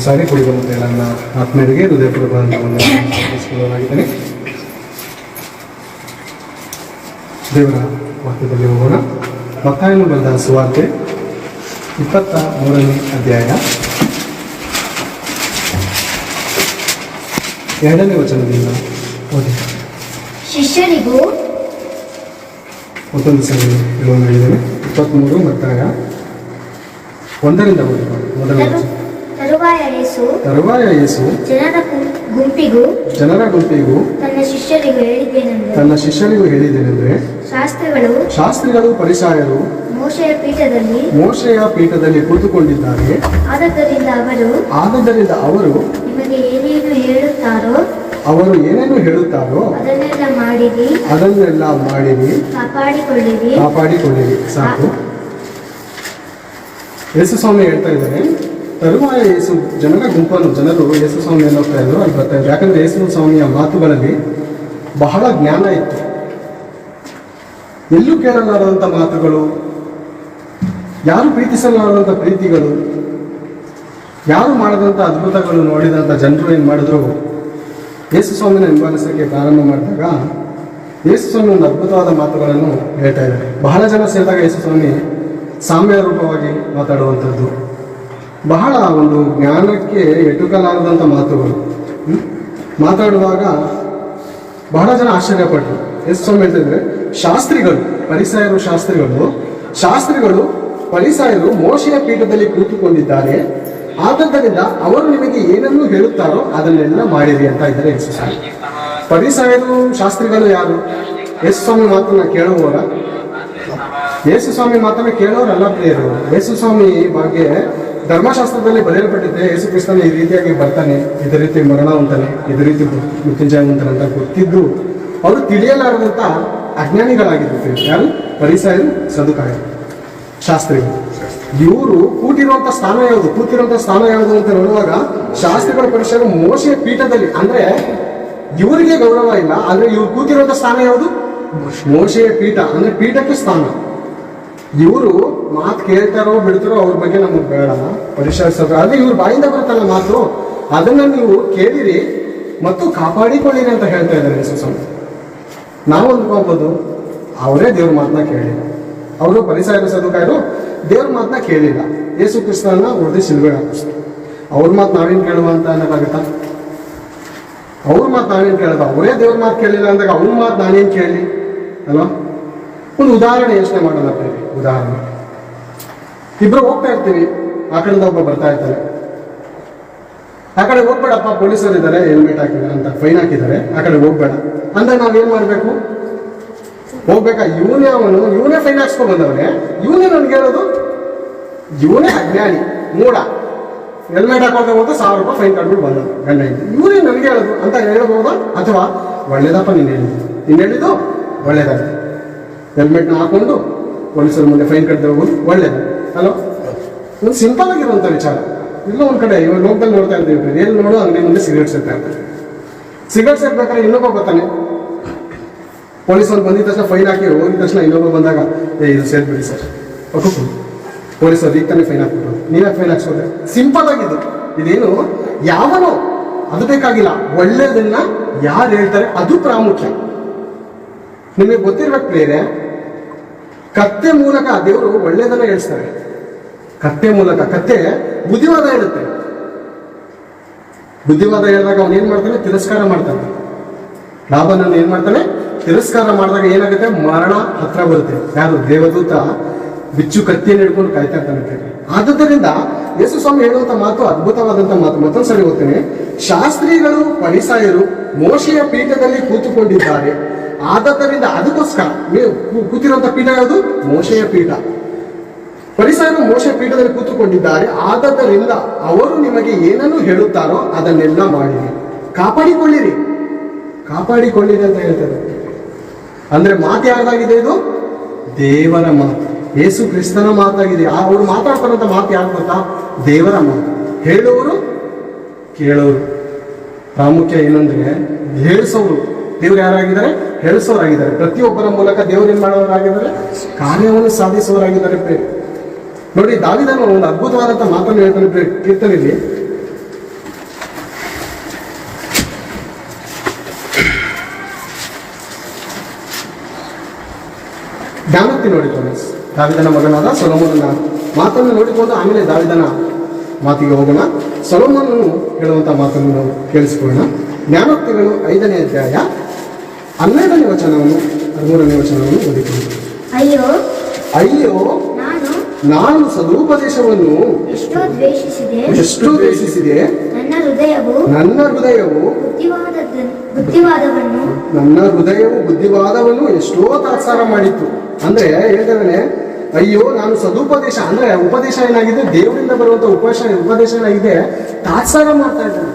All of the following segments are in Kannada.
ಸಾರಿ ಕೂಡಿ ಬಂದಂತೆ ನನ್ನ ಆತ್ಮೀಯರಿಗೆ ಹೃದಯಪೂರ್ವಕವಾದ ವಂದನೆಗಳಾಗಿದ್ದೇನೆ. ದೇವರ ವಾಕ್ಯದಲ್ಲಿ ಹೋಗೋಣ. ಮತ್ತಾಯನು ಬರೆದ ಸುವಾರ್ತೆ 23ನೇ ಅಧ್ಯಾಯ 2ನೇ ವಚನದಿಂದ ಓದಿ. ಶಿಷ್ಯರಿಗೂ ಮತ್ತೊಂದು ಸಲ ಹೇಳುವ ಹೇಳಿದ್ದೇನೆ. 23 ಮತ್ತಾಯ 1ರಿಂದ ಓದಿ. ಮೊದಲ ವಚನ. ತರುವಾಯ ಯೇಸು ಜನರ ಗುಂಪಿಗೂ ತನ್ನ ಶಿಷ್ಯರಿಗೂ ಹೇಳಿದ್ದೇನೆಂದರೆ ಶಾಸ್ತ್ರಿಗಳು ಫರಿಸಾಯರು ಮೋಶೆಯ ಪೀಠದಲ್ಲಿ ಕೂತುಕೊಂಡಿದ್ದಾರೆ. ಆದದ್ದರಿಂದ ಅವರು ನಿಮಗೆ ಅವರು ಏನೇನು ಹೇಳುತ್ತಾರೋ ಅದನ್ನೆಲ್ಲ ಮಾಡಿರಿ, ಕಾಪಾಡಿಕೊಳ್ಳಿರಿ. ಸಾಕು. ಯೇಸು ಸ್ವಾಮಿ ಹೇಳ್ತಾ ಇದ್ದಾರೆ, ತರುವಾಯ ಜನರ ಗುಂಪನ್ನು ಜನರು ಯೇಸು ಸ್ವಾಮಿಯನ್ನು ಹೋಗ್ತಾ ಇದ್ರು, ಅಲ್ಲಿ ಬರ್ತಾ ಇದ್ರು. ಯಾಕಂದ್ರೆ ಯೇಸು ಸ್ವಾಮಿಯ ಮಾತುಗಳಲ್ಲಿ ಬಹಳ ಜ್ಞಾನ ಇತ್ತು. ಎಲ್ಲೂ ಕೇಳಲಾರದಂಥ ಮಾತುಗಳು, ಯಾರು ಪ್ರೀತಿಸಲಾರದಂಥ ಪ್ರೀತಿಗಳು, ಯಾರು ಮಾಡದಂಥ ಅದ್ಭುತಗಳು ನೋಡಿದಂಥ ಜನರು ಏನು ಮಾಡಿದ್ರು, ಯೇಸು ಸ್ವಾಮಿನ ಹಿಂಬಾಲಿಸೋಕ್ಕೆ ಪ್ರಾರಂಭ ಮಾಡಿದಾಗ ಯೇಸು ಸ್ವಾಮಿ ಒಂದು ಅದ್ಭುತವಾದ ಮಾತುಗಳನ್ನು ಹೇಳ್ತಾ ಇದ್ದಾರೆ. ಬಹಳ ಜನ ಸೇರಿದಾಗ ಯೇಸು ಸ್ವಾಮಿ ಸಾಮ್ಯ ರೂಪವಾಗಿ ಮಾತಾಡುವಂಥದ್ದು, ಬಹಳ ಒಂದು ಜ್ಞಾನಕ್ಕೆ ಎಟುಕಲಾರದಂಥ ಮಾತುಗಳು ಮಾತಾಡುವಾಗ ಬಹಳ ಜನ ಆಶ್ಚರ್ಯಪಟ್ಟರು. ಯೇಸು ಸ್ವಾಮಿ ಹೇಳ್ತಿದ್ರೆ, ಶಾಸ್ತ್ರಿಗಳು ಫರಿಸಾಯರು ಮೋಶೆಯ ಪೀಠದಲ್ಲಿ ಕೂತುಕೊಂಡಿದ್ದಾರೆ. ಆದ್ದರಿಂದ ಅವರು ನಿಮಗೆ ಏನನ್ನು ಹೇಳುತ್ತಾರೋ ಅದನ್ನೆಲ್ಲ ಮಾಡಿರಿ ಅಂತ ಇದ್ದಾರೆ ಯೇಸು ಸ್ವಾಮಿ. ಫರಿಸಾಯರು ಶಾಸ್ತ್ರಿಗಳು ಯಾರು? ಯೇಸು ಸ್ವಾಮಿ ಮಾತನ್ನ ಕೇಳುವವರ? ಯೇಸು ಸ್ವಾಮಿ ಮಾತನ್ನ ಕೇಳೋರಲ್ಲ ಪ್ರಿಯರು. ಯೇಸು ಸ್ವಾಮಿ ಬಗ್ಗೆ ಧರ್ಮಶಾಸ್ತ್ರದಲ್ಲಿ ಬರೆಯಲ್ಪಟ್ಟಿದ್ದೆ, ಯೇಸು ಕ್ರಿಸ್ತನ ಈ ರೀತಿಯಾಗಿ ಬರ್ತಾನೆ, ಇದೇ ರೀತಿ ಮರಣ ಹೊಂತಾನೆ, ಇದೇ ರೀತಿ ಮೃತ್ಯುಂಜಯ ಹೊಂತಾನೆ ಅಂತ ಗೊತ್ತಿದ್ದು ಅವರು ತಿಳಿಯಲಾರದಂಥ ಅಜ್ಞಾನಿಗಳಾಗಿದ್ರು. ಯಾರು? ಫರಿಸಾಯರು, ಸದುಕಾಯರು, ಶಾಸ್ತ್ರಿಗಳು. ಇವರು ಕೂತಿರುವಂಥ ಸ್ಥಾನ ಯಾವುದು ಅಂತ ನೋಡುವಾಗ ಶಾಸ್ತ್ರಿಗಳ ಫರಿಸಾಯರು ಮೋಶೆಯ ಪೀಠದಲ್ಲಿ, ಅಂದ್ರೆ ಇವರಿಗೆ ಗೌರವ ಇಲ್ಲ, ಆದ್ರೆ ಇವ್ರು ಕೂತಿರುವಂಥ ಸ್ಥಾನ ಯಾವುದು? ಮೋಶೆಯ ಪೀಠ, ಅಂದ್ರೆ ಪೀಠಕ್ಕೆ ಸ್ಥಾನ. ಇವರು ಮಾತು ಕೇಳ್ತಾರೋ ಬಿಡ್ತಾರೋ ಅವ್ರ ಬಗ್ಗೆ ನಮಗೆ ಬೇಡ. ಪರಿಶೀಲಿಸೋದು ಅದೇ ಇವ್ರ ಬಾಯಿಂದ ಬರುತ್ತಲ್ಲ ಮಾತು, ಅದನ್ನ ನೀವು ಕೇಳಿರಿ ಮತ್ತು ಕಾಪಾಡಿಕೊಳ್ಳಿರಿ ಅಂತ ಹೇಳ್ತಾ ಇದ್ದಾರೆ ಯೇಸು ಸ್ವಾಮಿ. ನಾವು ಅಂದ್ಕೋಬಹುದು ಅವರೇ ದೇವ್ರ ಮಾತನ್ನ ಕೇಳಿಲ್ಲ. ಅವರು ಫರಿಸಾಯರು ಸದುಕಾಯರು ದೇವ್ರ ಮಾತನ್ನ ಕೇಳಿಲ್ಲ, ಯೇಸು ಕ್ರಿಸ್ತನ ಹೊಡೆದು ಶಿಲ್ಬೆಗೆ ಹಾಕಿಸ್ತು. ಅವ್ರ ಮಾತು ನಾವೇನು ಕೇಳುವ ಅಂತ ಅನ್ನೋದಾಗುತ್ತಾ? ಅವ್ರ ಮಾತು ನಾವೇನು ಕೇಳೋದು? ಅವರೇ ದೇವ್ರ ಮಾತು ಕೇಳಿಲ್ಲ ಅಂದಾಗ ಅವ್ರ ಮಾತು ನಾನೇನು ಕೇಳಿ ಅಲ್ವಾ? ಒಂದು ಉದಾಹರಣೆ ಯೋಚನೆ ಮಾಡೋಣ. ಉದಾಹರಣೆ, ಇಬ್ರು ಹೋಗ್ತಾ ಇರ್ತೀವಿ, ಆ ಕಡೆಯಿಂದ ಒಬ್ಬ ಬರ್ತಾ ಇರ್ತಾರೆ. ಆ ಕಡೆ ಹೋಗ್ಬೇಡಪ್ಪ, ಪೊಲೀಸರು ಇದ್ದಾರೆ, ಹೆಲ್ಮೆಟ್ ಹಾಕಿದ್ದಾರೆ ಅಂತ ಫೈನ್ ಹಾಕಿದ್ದಾರೆ, ಆ ಕಡೆ ಹೋಗ್ಬೇಡ ಅಂದ್ರೆ ನಾವೇನ್ ಮಾಡ್ಬೇಕು? ಹೋಗ್ಬೇಕಾ? ಇವನೇ ಫೈನ್ ಹಾಕ್ಸ್ಕೊಂಡ್ ಬಂದವನೇ, ಇವನೇ ನನ್ಗೆ ಹೇಳೋದು, ಇವನೇ ಅಜ್ಞಾನಿ ಮೂಡ, ಹೆಲ್ಮೆಟ್ ಹಾಕೋದೇ ಹೋದ 1000 ರೂಪಾಯಿ ಫೈನ್ ಕಟ್ಬಿಟ್ಟು ಬಂದ ಗಂಡ ಇದ್ದು, ಇವನೇ ನನಗೆ ಹೇಳೋದು ಅಂತ ಹೇಳ್ಬೋದಾ? ಅಥವಾ ಒಳ್ಳೇದಪ್ಪ ನೀನು ಹೇಳಿದ್ದು ಒಳ್ಳೇದಾಗಿದೆ, ಹೆಲ್ಮೆಟ್ನ ಹಾಕೊಂಡು ಪೊಲೀಸರ ಮುಂದೆ ಫೈನ್ ಕಟ್ಟದೆ ಹೋಗೋದು ಒಳ್ಳೇದು ಅಲ್ವಾ? ಒಂದು ಸಿಂಪಲ್ ಆಗಿರುವಂಥ ವಿಚಾರ. ಇಲ್ಲ ಒಂದ್ ಕಡೆ ಇವಾಗ ಲೋಕದಲ್ಲಿ ನೋಡ್ತಾ ಇರ್ತೀವಿ, ಎಲ್ಲಿ ನೋಡು ಅಂಗಡಿ ಮುಂದೆ ಸಿಗರೇಟ್ ಸೇರ್ತಾ ಇರ್ತಾರೆ. ಸಿಗರೇಟ್ ಸೇರ್ಬೇಕಾದ್ರೆ ಇನ್ನೊಬ್ಬ ಬರ್ತಾನೆ, ಪೊಲೀಸರು ಬಂದಿದ ತಕ್ಷಣ ಫೈನ್ ಹಾಕಿ ಹೋಗಿದ ತಕ್ಷಣ ಇನ್ನೊಬ್ಬ ಬಂದಾಗ ಇದು ಸೇರ್ಬಿಡಿ ಸರ್ ಒಪ್ಪಿಕೊಂಡು ಪೊಲೀಸರು ಈಗ ತಾನೇ ಫೈನ್ ಹಾಕ್ಬಿಟ್ಟು ನೀವೇ ಫೈನ್ ಹಾಕ್ಸೋದೆ. ಸಿಂಪಲ್ ಆಗಿದ್ದು. ಇದೇನು ಯಾವನೋ ಅದು ಬೇಕಾಗಿಲ್ಲ, ಒಳ್ಳೇದನ್ನ ಯಾರು ಹೇಳ್ತಾರೆ ಅದು ಪ್ರಾಮುಖ್ಯ. ನಿಮಗೆ ಗೊತ್ತಿರ್ಬೇಕು ಬೇರೆ, ಕತ್ತೆ ಮೂಲಕ ದೇವರು ಒಳ್ಳೇದನ್ನ ಹೇಳಿಸ್ತಾರೆ. ಕತ್ತೆ ಮೂಲಕ, ಕತ್ತೆ ಬುದ್ಧಿವಾದ ಹೇಳುತ್ತೆ. ಬುದ್ಧಿವಾದ ಹೇಳಿದಾಗ ಅವನು ಏನ್ ಮಾಡ್ತಾನೆ? ತಿರಸ್ಕಾರ ಮಾಡ್ತಾನೆ. ಲಾಭನನ್ನು ಏನ್ ಮಾಡ್ತಾನೆ? ತಿರಸ್ಕಾರ ಮಾಡಿದಾಗ ಏನಾಗುತ್ತೆ? ಮರಣ ಹತ್ರ ಬರುತ್ತೆ. ಯಾರು? ದೇವದೂತ ಬಿಚ್ಚು ಕತ್ತಿಯನ್ನು ಹಿಡ್ಕೊಂಡು ಕಾಯ್ತಾ ಇರ್ತಾನೆ. ಆದುದರಿಂದ ಯೇಸು ಸ್ವಾಮಿ ಹೇಳುವಂತ ಮಾತು ಅದ್ಭುತವಾದಂತ ಮಾತು. ಮತ್ತೊಂದ್ಸರಿ ಓದ್ತೇನೆ. ಶಾಸ್ತ್ರಿಗಳು ಫರಿಸಾಯರು ಮೋಶೆಯ ಪೀಠದಲ್ಲಿ ಕೂತುಕೊಂಡಿದ್ದಾರೆ. ಆದ್ದರಿಂದ ಅದಕ್ಕೋಸ್ಕರ ನೀವು ಕೂತಿರುವಂತ ಪೀಠ ಯಾವುದು? ಮೋಶೆಯ ಪೀಠ. ಫರಿಸಾಯರು ಮೋಶೆಯ ಪೀಠದಲ್ಲಿ ಕೂತುಕೊಂಡಿದ್ದಾರೆ. ಆದ್ದರಿಂದ ಅವರು ನಿಮಗೆ ಏನನ್ನು ಹೇಳುತ್ತಾರೋ ಅದನ್ನೆಲ್ಲ ಮಾಡಿರಿ, ಕಾಪಾಡಿಕೊಳ್ಳಿರಿ ಅಂತ ಹೇಳ್ತಾರೆ. ಅಂದ್ರೆ ಮಾತು ಯಾರ್ದಾಗಿದೆ? ಇದು ದೇವರ ಮಾತು, ಯೇಸು ಕ್ರಿಸ್ತನ ಮಾತಾಗಿದೆ. ಅವರು ಮಾತಾಡ್ತಾರಂತ ಮಾತು ಯಾರು ಗೊತ್ತಾ? ದೇವರ ಮಾತು. ಹೇಳುವವರು ಕೇಳೋರು. ಪ್ರಾಮುಖ್ಯ ಏನಂದ್ರೆ ಹೇಳಿಸೋರು. ದೇವ್ರು ಯಾರಾಗಿದ್ದಾರೆ? ಹೇಳಿಸೋರಾಗಿದ್ದಾರೆ. ಪ್ರತಿಯೊಬ್ಬರ ಮೂಲಕ ದೇವರು ಏನ್ ಮಾಡೋರಾಗಿದ್ದಾರೆ? ಕಾರ್ಯವನ್ನು ಸಾಧಿಸುವವರಾಗಿದ್ದಾರೆ. ನೋಡಿ, ದಾವಿದನು ಒಂದು ಅದ್ಭುತವಾದಂಥ ಮಾತನ್ನು ಹೇಳ್ತಾನೆ ಕೀರ್ತನೆಯಲ್ಲಿ. ಜ್ಞಾನೋಕ್ತಿ ನೋಡಿಕೊಳ್ಳೋಣ. ದಾವಿದನ ಮಗನಾದ ಸೊಲೊಮೋನನ ಮಾತನ್ನು ನೋಡಿಕೊಂಡು ಆಮೇಲೆ ದಾವಿದನ ಮಾತಿಗೆ ಹೋಗೋಣ. ಸೊಲೊಮೋನನು ಹೇಳುವಂಥ ಮಾತನ್ನು ನಾವು ಕೇಳಿಸಿಕೊಳ್ಳೋಣ. ಜ್ಞಾನೋಕ್ತಿಗಳು 5ನೇ ಅಧ್ಯಾಯ 12ನೇ ವಚನವನ್ನು 13ನೇ ವಚನವನ್ನು ಓದಿಕೊಳ್ಳೋಣ. ಅಯ್ಯೋ ಅಯ್ಯೋ, ನಾನು ಸದುಪದೇಶವನ್ನು ಎಷ್ಟೋ ದ್ವೇಷಿಸಿದೆ. ನನ್ನ ಹೃದಯವು ಬುದ್ಧಿವಾದವನ್ನು ಎಷ್ಟೋ ತಾತ್ಸಾರ ಮಾಡಿತ್ತು. ಅಂದ್ರೆ ಹೇಳ್ತಾರೆ, ಅಯ್ಯೋ ನಾನು ಸದುಪದೇಶ ಅಂದ್ರೆ ಉಪದೇಶ ಏನಾಗಿದೆ, ದೇವರಿಂದ ಬರುವಂತ ಉಪದೇಶ ಏನಾಗಿದೆ, ತಾತ್ಸಾರ ಮಾಡ್ತಾ ಇದ್ದೇನೆ.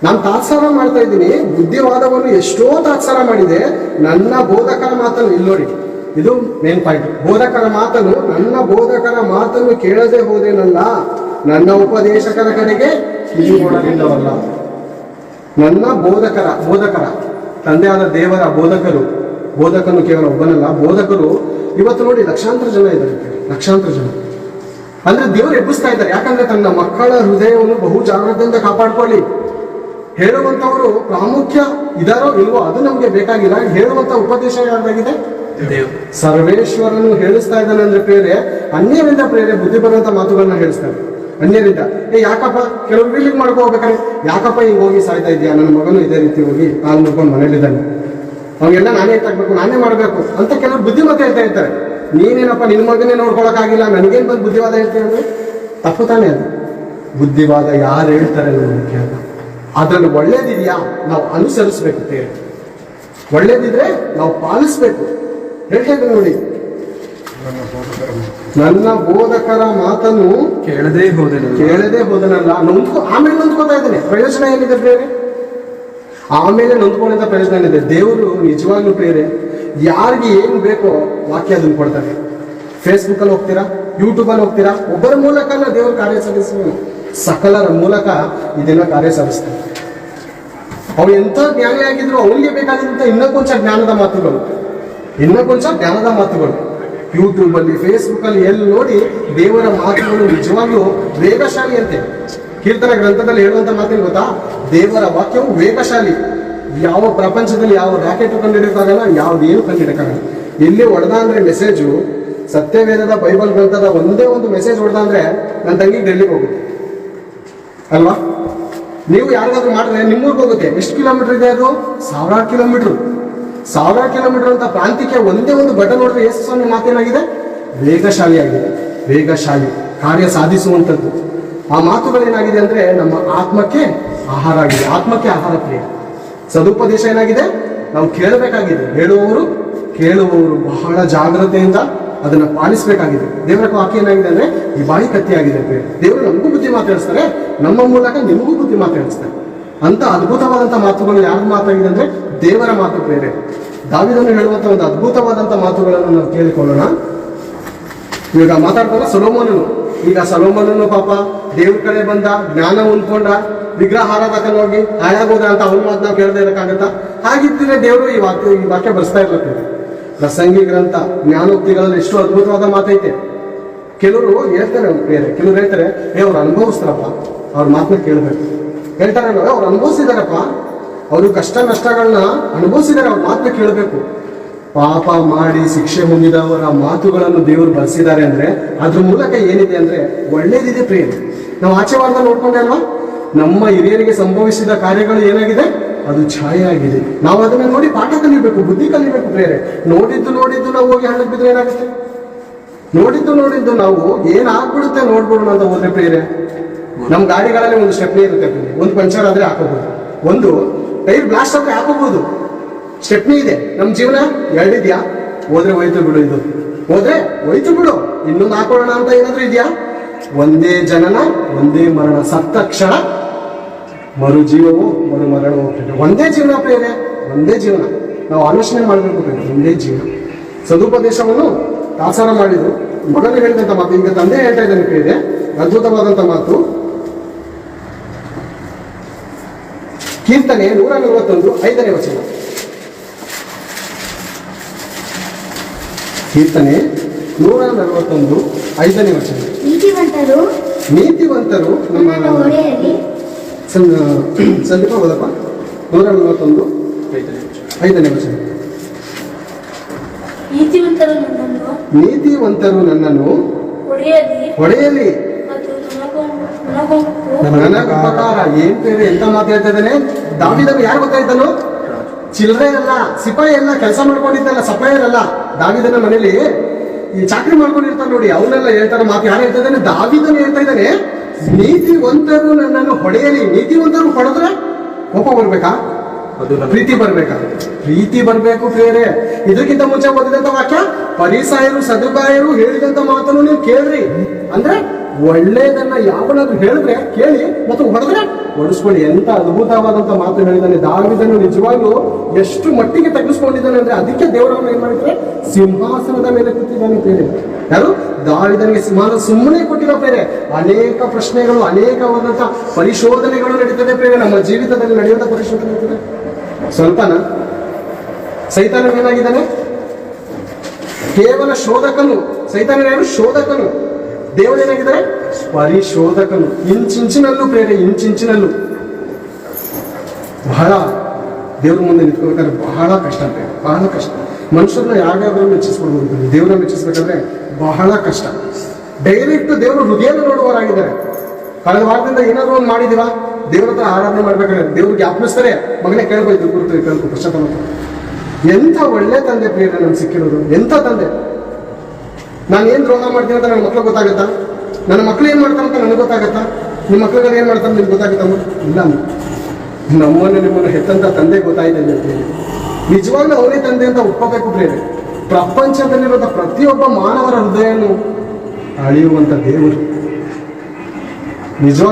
ನಾನು ತಾತ್ಸಾರ ಮಾಡ್ತಾ ಇದ್ದೀನಿ. ಬುದ್ಧಿವಾದವನ್ನು ಎಷ್ಟೋ ತಾತ್ಸಾರ ಮಾಡಿದೆ. ನನ್ನ ಬೋಧಕರ ಮಾತನ್ನು ಇಲ್ಲಿ ನೋಡಿ, ಇದು ಮೇನ್ ಪಾಯಿಂಟ್. ನನ್ನ ಬೋಧಕರ ಮಾತನ್ನು ಕೇಳದೆ ಹೋದೇನಲ್ಲ, ನನ್ನ ಉಪದೇಶಕರ ಕಡೆಗೆ ಕಿವಿ ಕೊಡಲಿಲ್ಲವಲ್ಲ. ನನ್ನ ಬೋಧಕರ ತಂದೆಯಾದ ದೇವರ ಬೋಧಕನು ಕೇವಲ ಒಬ್ಬನಲ್ಲ, ಬೋಧಕರು ಇವತ್ತು ನೋಡಿ ಲಕ್ಷಾಂತರ ಜನ ಇದ್ದಾರೆ. ಲಕ್ಷಾಂತರ ಜನ ಅಂದ್ರೆ ದೇವರು ಎಬ್ಬಿಸ್ತಾ ಇದ್ದಾರೆ. ಯಾಕಂದ್ರೆ ತನ್ನ ಮಕ್ಕಳ ಹೃದಯವನ್ನು ಬಹು ಜಾಗ್ರತೆಯಿಂದ ಕಾಪಾಡ್ಕೊಳ್ಳಿ. ಹೇಳುವಂತವರು ಪ್ರಾಮುಖ್ಯ ಇದಾರೋ ಇಲ್ವೋ ಅದು ನಮ್ಗೆ ಬೇಕಾಗಿಲ್ಲ. ಹೇಳುವಂತ ಉಪದೇಶ ಯಾರ್ದಾಗಿದೆ, ಸರ್ವೇಶ್ವರನು ಹೇಳಿಸ್ತಾ ಇದ್ದಾನೆ. ಅಂದ್ರೆ ಪ್ರೇರೆ ಅನ್ಯರಿಂದ ಬುದ್ಧಿ ಬರುವಂತ ಮಾತುಗಳನ್ನ ಹೇಳಿಸ್ತಾರೆ. ಅನ್ಯರಿಂದ ಯಾಕಪ್ಪ ಕೆಲವರು ಫೀಲಿಂಗ್ ಮಾಡ್ಕೊ ಹೋಗ್ಬೇಕಾರೆ, ಯಾಕಪ್ಪ ಹಿಂಗ್ ಹೋಗಿ ಸಾಯ್ತಾ ಇದೆಯಾ, ನನ್ನ ಮಗನು ಇದೇ ರೀತಿ ಹೋಗಿ ಕಾಲು ಮುಡ್ಕೊಂಡು ಮನೇಲಿದ್ದಾನೆ, ಅವಾಗೆಲ್ಲ ನಾನೇ ಎತ್ತಾಕ್ಬೇಕು, ನಾನೇ ಮಾಡ್ಬೇಕು ಅಂತ ಕೆಲವರು ಬುದ್ಧಿಮತ್ತೆ ಹೇಳ್ತಾ ಇರ್ತಾರೆ. ನೀನೇನಪ್ಪ ನಿನ್ನ ಮಗನೇ ನೋಡ್ಕೊಳಕ್ಕಾಗಿಲ್ಲ, ನನಗೇನ್ ಬಂದು ಬುದ್ಧಿವಾದ ಹೇಳ್ತೀನಿ ಅಂದ್ರೆ ತಪ್ಪು ತಾನೇ. ಅದು ಬುದ್ಧಿವಾದ ಯಾರು ಹೇಳ್ತಾರೆ ಮುಖ್ಯ ಅಲ್ಲ. ಅದ್ರಲ್ಲಿ ಒಳ್ಳೇದಿದೆಯಾ ನಾವು ಅನುಸರಿಸ್ಬೇಕು. ಒಳ್ಳೇದಿದ್ರೆ ನಾವು ಪಾಲಿಸ್ಬೇಕು. ಹೇಳ್ತಾ ಇದ್ರೆ ನೋಡಿ, ನನ್ನ ಬೋಧಕರ ಮಾತನ್ನು ಕೇಳದೆ ಹೋದನಲ್ಲ. ಆಮೇಲೆ ನೊಂದ್ಕೋತಾ ಇದ್ದೇನೆ, ಪ್ರಯೋಜನ ಏನಿದೆ ಪ್ರೇರೆ? ಆಮೇಲೆ ನೊಂದ್ಕೊಂಡಿದ್ದ ಪ್ರಯೋಜನ ಏನಿದೆ? ದೇವರು ನಿಜವಾಗ್ಲೂ ಪ್ರೇರೆ ಯಾರಿಗೆ ಏನು ಬೇಕೋ ವಾಕ್ಯ ಅದನ್ನು ಕೊಡ್ತಾರೆ. ಫೇಸ್ಬುಕ್ ಅಲ್ಲಿ ಹೋಗ್ತೀರಾ, ಯೂಟ್ಯೂಬ್ ಅಲ್ಲಿ ಹೋಗ್ತೀರಾ, ಒಬ್ಬರ ಮೂಲಕ ದೇವರು ಕಾರ್ಯ ಸಾಧಿಸುವ ಸಕಲರ ಮೂಲಕ ಇದನ್ನ ಕಾರ್ಯ ಸಾಧಿಸ್ತಾರೆ. ಅವ್ರು ಎಂಥ ಜ್ಞಾನಿ ಆಗಿದ್ರು ಅವನಿಗೆ ಬೇಕಾದಂತ ಇನ್ನೊಂದು ಜ್ಞಾನದ ಮಾತುಗಳು ಯೂಟ್ಯೂಬ್ ಅಲ್ಲಿ, ಫೇಸ್ಬುಕ್ ಅಲ್ಲಿ ಎಲ್ಲಿ ನೋಡಿ ದೇವರ ಮಾತುಗಳು ನಿಜವಾಗ್ಲೂ ವೇಗಶಾಲಿ ಅಂತೆ. ಕೀರ್ತನ ಗ್ರಂಥದಲ್ಲಿ ಹೇಳುವಂತ ಮಾತೇನು ಗೊತ್ತಾ? ದೇವರ ವಾಕ್ಯವು ವೇಗಶಾಲಿ. ಯಾವ ಪ್ರಪಂಚದಲ್ಲಿ ಯಾವ ರಾಕೆಟ್ ಕಂಡಿಡಕ್ಕಾಗಲ್ಲ, ಯಾವ್ದೇನು ಕಂಡಿಡಕ್ಕಾಗಲ್ಲ. ಎಲ್ಲಿ ಹೊಡೆದ ಅಂದ್ರೆ ಮೆಸೇಜು, ಸತ್ಯವೇದದ ಬೈಬಲ್ ಗ್ರಂಥದ ಒಂದೇ ಒಂದು ಮೆಸೇಜ್ ಹೊಡೆದ ಅಂದ್ರೆ ನನ್ನ ತಂಗಿಗೆ ಡೆಲ್ಲಿಗೆ ಹೋಗುತ್ತೆ ಅಲ್ವಾ? ನೀವು ಯಾರಿಗಾದ್ರೂ ಮಾಡಿದ್ರೆ ನಿಮ್ಮೂರ್ಗೆ ಹೋಗುತ್ತೆ. ಎಷ್ಟು ಕಿಲೋಮೀಟರ್ ಇದೆ ಅದು? 1000 ಕಿಲೋಮೀಟರ್ ಅಂತ ಪ್ರಾಂತ್ಯಕ್ಕೆ ಒಂದೇ ಒಂದು ಬಟನ್ ನೋಡಿದ್ರೆ ಯೇಸು ಸ್ವಾಮಿ ಮಾತೇನಾಗಿದೆ? ವೇಗಶಾಲಿ ಕಾರ್ಯ ಸಾಧಿಸುವಂಥದ್ದು. ಆ ಮಾತುಗಳೇನಾಗಿದೆ ಅಂದ್ರೆ ನಮ್ಮ ಆತ್ಮಕ್ಕೆ ಆಹಾರ ಆಗಿದೆ. ಆತ್ಮಕ್ಕೆ ಆಹಾರ ಪ್ರಿಯ. ಸದುಪದೇಶ ಏನಾಗಿದೆ? ನಾವು ಕೇಳಬೇಕಾಗಿದೆ. ಕೇಳುವವರು ಬಹಳ ಜಾಗ್ರತೆಯಿಂದ ಅದನ್ನ ಪಾಲಿಸಬೇಕಾಗಿದೆ. ದೇವರ ವಾಕ್ಯ ಏನಾಗಿದೆ ಅಂದ್ರೆ ಈ ಬಾಯಿ ಕತ್ತಿ ಆಗಿದೆ. ದೇವರು ನಮಗೂ ಬುದ್ಧಿ ಮಾತಾಡಿಸ್ತಾರೆ, ನಮ್ಮ ಮೂಲಕ ನಿಮಗೂ ಬುದ್ಧಿ ಮಾತಾಡಿಸ್ತಾರೆ. ಅಂತ ಅದ್ಭುತವಾದಂತ ಮಾತುಗಳು ಯಾರು ಮಾತಾಗಿದೆ ಅಂದ್ರೆ ದೇವರ ಮಾತು ಪ್ರೇರೆ. ದಾವಿದನು ಹೇಳುವಂತ ಒಂದು ಅದ್ಭುತವಾದಂತ ಮಾತುಗಳನ್ನು ನಾವು ಕೇಳಿಕೊಳ್ಳೋಣ. ಇವಾಗ ಮಾತಾಡ್ತಾರ ಸೊಲೊಮೋನನು ಪಾಪ ದೇವ್ರ ಕಡೆ ಬಂದ, ಜ್ಞಾನ ಹೊಂದ್ಕೊಂಡ, ವಿಗ್ರಹಾರಾಧಕನ ಹೋಗಿ ಹಾಳಾಗೋದ ಅಂತ ಅವ್ರ ಮಾತು ನಾವು ಕೇಳದೇ ಇರಕ್ಕಾಗತ್ತಾ? ಹಾಗಿದ್ರೆ ದೇವರು ಈ ವಾಕ್ಯ ಬರ್ಸ್ತಾ ಇರ್ಲತ್ತಿದೆ. ಪ್ರಸಂಗಿ ಗ್ರಂಥ ಜ್ಞಾನೋಕ್ತಿಗಳಲ್ಲಿ ಎಷ್ಟು ಅದ್ಭುತವಾದ ಮಾತೈತೆ. ಕೆಲವರು ಹೇಳ್ತಾರೆ ಬೇರೆ, ಕೆಲವರು ಹೇಳ್ತಾರೆ ಅವ್ರು ಅನುಭವಿಸ್ತಾರಪ್ಪ, ಅವ್ರ ಮಾತನ್ನ ಕೇಳಬೇಕು. ಹೇಳ್ತಾರೆ ಅವ್ರು ಅನುಭವಿಸಿದಾರಪ್ಪ, ಅವರು ಕಷ್ಟ ನಷ್ಟಗಳನ್ನ ಅನುಭವಿಸಿದ್ದಾರೆ, ಅವ್ರ ಮಾತನ್ನ ಕೇಳಬೇಕು. ಪಾಪ ಮಾಡಿ ಶಿಕ್ಷೆ ಹೊಂದಿದವರ ಮಾತುಗಳನ್ನು ದೇವರು ಬಳಸಿದ್ದಾರೆ ಅಂದ್ರೆ ಅದ್ರ ಮೂಲಕ ಏನಿದೆ ಅಂದ್ರೆ ಒಳ್ಳೇದಿದೆ ಪ್ರೇಮ. ನಾವು ಆಚೆ ವಾರದಲ್ಲಿ ನೋಡ್ಕೊಂಡೆ ಅಲ್ವಾ? ನಮ್ಮ ಹಿರಿಯರಿಗೆ ಸಂಭವಿಸಿದ ಕಾರ್ಯಗಳು ಏನಾಗಿದೆ? ಅದು ಛಾಯೆ ಆಗಿದೆ. ನಾವು ಅದನ್ನ ನೋಡಿ ಪಾಠ ಕಲಿಬೇಕು, ಬುದ್ಧಿ ಕಲಿಬೇಕು ಪ್ರೇರೆ. ನೋಡಿದ್ದು ನಾವು ಹೋಗಿ ಹಳ್ಳಕ್ಕೆ ಬಿದ್ರೆ ಏನಾಗುತ್ತೆ? ನೋಡಿದ್ದು ನಾವು ಏನಾಗ್ಬಿಡುತ್ತೆ ನೋಡ್ಬಿಡೋಣ ಅಂತ ಹೋದ್ರೆ ಪ್ರೇರೆ. ನಮ್ಮ ಗಾಡಿಗಳಲ್ಲಿ ಒಂದು ಸ್ಟೆಪ್ನಿ ಇರುತ್ತೆ, ಒಂದು ಪಂಚರ್ ಆದ್ರೆ ಹಾಕೋಬಹುದು, ಒಂದು ಟೈರ್ ಬ್ಲಾಸ್ಟ್ ಆದ್ರೆ ಹಾಕೋಬಹುದು. ಸ್ಟೆಪ್ನಿ ಇದೆ. ನಮ್ಮ ಜೀವನ ಎರಡಿದ್ಯಾ? ಹೋದ್ರೆ ಹೋಯ್ತು ಬಿಡು, ಇದು ಹೋದ್ರೆ ಹೋಯ್ತು ಬಿಡು, ಇನ್ನೊಂದು ಹಾಕೊಳ್ಳೋಣ ಅಂತ ಏನಾದ್ರೂ ಇದೆಯಾ? ಒಂದೇ ಜನನ ಒಂದೇ ಮರಣ, ಸತ್ತ ಕ್ಷಣ ಮರು ಜೀವವು ಮರು ಮರಣವು. ಒಂದೇ ಜೀವನ ಪ್ರೇರೆ, ಒಂದೇ ಜೀವನ. ನಾವು ಆಲೋಚನೆ ಮಾಡಬೇಕು ಪ್ರೇರೆ, ಒಂದೇ ಜೀವನ. ಸದುಪದೇಶವನ್ನು ತಾತ್ಸಾರ ಮಾಡಿದ್ರು. ಮೊದಲು ಹೇಳಿದಂತ ಮಾತು ಈಗ ತಂದೆ ಹೇಳ್ತಾ ಇದ್ದಾನೆ ಪ್ರೇರೆ, ಅದ್ಭುತವಾದಂತ ಮಾತು. ಕೀರ್ತನೆ 141 5ನೇ ವಚನ. ಕೀರ್ತನೆ 141 5ನೇ ವಚನ. ನೀತಿವಂತರು ನಮ್ಮ ಸಂದೀಪ ಹೋದಪ್ಪ. 141 5ನೇ ವಚನ. ನೀತಿವಂತರು ನನ್ನನ್ನು ನೀತಿವಂತರು ನನ್ನನ್ನು ಹೊಡೆಯಲಿ ಮತ್ತು ನನಗೊಂದು ನನಗೆ ಉಪಕಾರ. ಏನ್ ಬೇರೆ ಎಂತ ಮಾತಾಡ್ತಾ ಇದ್ದಾನೆ ದಾವೀದನು. ಯಾರು ಗೊತ್ತಾಯ್ತಾನು? ಚಿಲ್ಲರೆ ಅಲ್ಲ, ಸಿಪಾಯಿ ಅಲ್ಲ, ಕೆಲಸ ಮಾಡ್ಕೊಂಡಿದ್ದಲ್ಲ, ಸಪ್ಲೈಯರ್ ಅಲ್ಲ. ದಾವೀದನ ಮನೇಲಿ ಈ ಚಾಕರಿ ಮಾಡ್ಕೊಂಡಿರ್ತಾನೆ ನೋಡಿ, ಅವನ್ನೆಲ್ಲ ಹೇಳ್ತಾರೆ ಮಾತು. ಯಾರು ಹೇಳ್ತಾ ಇದ್ದಾನೆ? ದಾವೀದನು ಹೇಳ್ತಾ ಇದ್ದಾನೆ, ನೀತಿವಂತರು ನನ್ನನ್ನು ಹೊಡೆಯಲಿ. ನೀತಿವಂತರು ಹೊಡೆದ್ರೆ ಕೋಪ ಬರ್ಬೇಕಾ? ಪ್ರೀತಿ ಬರ್ಬೇಕಾ? ಪ್ರೀತಿ ಬರ್ಬೇಕು ಬೇರೆ. ಇದಕ್ಕಿಂತ ಮುಂಚೆ ಓದಿದಂತ ವಾಕ್ಯ, ಫರಿಸಾಯರು ಸದುಕಾಯರು ಹೇಳಿದಂತ ಮಾತನ್ನು ನೀವು ಕೇಳ್ರಿ. ಅಂದ್ರೆ ಒಳ್ಳೇದನ್ನ ಯಾವನಾದ್ರೂ ಹೇಳಿದ್ರೆ ಕೇಳಿ, ಮತ್ತು ಹೊಡೆದ್ರೆ ಹೊಡಿಸ್ಕೊಳ್ಳಿ. ಎಂತ ಅದ್ಭುತವಾದಂತ ಮಾತು ಹೇಳಿದ್ದಾನೆ ದಾವೀದನು. ನಿಜವಾಗ್ಲೂ ಎಷ್ಟು ಮಟ್ಟಿಗೆ ತೆಗೆದುಕೊಂಡಿದ್ದಾನೆ ಅಂದ್ರೆ, ಅದಕ್ಕೆ ದೇವರನ್ನು ಏನ್ ಮಾಡಿದ್ರೆ ಸಿಂಹಾಸನದ ಮೇಲೆ ಕೂತಿದ್ದಾನೆ ಬೇರೆ. ಯಾರು? ದಾವೀದನಿಗೆ ಸಿಂಹಾಸನ ಸುಮ್ಮನೆ ಕೊಟ್ಟಿರೋ ಬೇರೆ. ಅನೇಕ ಪ್ರಶ್ನೆಗಳು, ಅನೇಕವಾದಂತ ಪರಿಶೋಧನೆಗಳು ನಡೀತದೆ ಬೇರೆ. ನಮ್ಮ ಜೀವಿತದಲ್ಲಿ ನಡೆಯುವಂತ ಪರಿಶೋಧನೆ ಇರ್ತದೆ. ಸ್ವಲ್ಪನ ಸೈತಾನ ಏನಾಗಿದ್ದಾನೆ? ಕೇವಲ ಶೋಧಕನು. ಸೈತಾನ ಯಾರು? ಶೋಧಕನು. ದೇವರೇನಾಗಿದ್ದಾರೆ? ಪರಿಶೋಧಕನು. ಇಂಚಿಂಚಿನಲ್ಲೂ ಬೇರೆ, ಇಂಚಿಂಚಿನಲ್ಲೂ. ಬಹಳ ದೇವ್ರ ಮುಂದೆ ನಿಂತ್ಕೊಳ್ಬೇಕಾದ್ರೆ ಬಹಳ ಕಷ್ಟ ಬೇರೆ, ಬಹಳ ಕಷ್ಟ. ಮನುಷ್ಯರನ್ನ ಯಾವ್ಯಾವ ಮೆಚ್ಚಿಸ್ಕೊಳ್ಬಹುದು, ದೇವ್ರನ್ನ ಮೆಚ್ಚಿಸ್ಬೇಕಾದ್ರೆ ಬಹಳ ಕಷ್ಟ. ಡೈರೆಕ್ಟ್ ದೇವರು ಹೃದಯನ ನೋಡುವವರಾಗಿದ್ದಾರೆ. ಕಳೆದ ವಾರದಿಂದ ಏನಾದ್ರು ಒಂದು ಮಾಡಿದೀವ, ದೇವ್ರ ಹತ್ರ ಆರಾಧನೆ ಮಾಡ್ಬೇಕಾದ್ರೆ ದೇವ್ರಿಗೆ ಜ್ಞಾಪನಿಸ್ತಾರೆ, ಮಗನೇ ಕೇಳ್ಬೋದು, ಗುರುತು ಕೇಳ್ಕೊ, ಪಶ್ಚಾತ್ತಾಪ. ಎಂಥ ಒಳ್ಳೆ ತಂದೆ ಪ್ರಿಯರೇ ನಮ್ಗೆ ಸಿಕ್ಕಿರೋದು. ಎಂಥ ತಂದೆ. ನಾನು ಏನ್ ದ್ರೋಹ ಮಾಡ್ತೀನಿ ಅಂತ ನನ್ನ ಮಕ್ಳು ಗೊತ್ತಾಗತ್ತಾ? ನನ್ನ ಮಕ್ಳು ಏನ್ ಮಾಡ್ತಾರಂತ ನನಗೆ ಗೊತ್ತಾಗತ್ತಾ? ನಿಮ್ಮ ಮಕ್ಳುಗಳು ಏನ್ ಮಾಡ್ತಾರೆ ನಿಮ್ಗೆ ಗೊತ್ತಾಗುತ್ತಮ್ಮ? ಇಲ್ಲ. ನಮ್ಮನ್ನು ನಿಮ್ಮನ್ನು ಹೆತ್ತಂತ ತಂದೆ ಗೊತ್ತಾಯ್ತಾ ಇದೆ ಪ್ರಿಯರೇ. ನಿಜವಾಗ್ಲೂ ಅವನೇ ತಂದೆ ಅಂತ ಒಪ್ಪಬೇಕು ಪ್ರಿಯರೇ. ಪ್ರಪಂಚದಲ್ಲಿರುವಂತ ಪ್ರತಿಯೊಬ್ಬ ಮಾನವರ ಹೃದಯವನ್ನು ಅಳಿಯುವಂತ ದೇವರು ನಿಜ.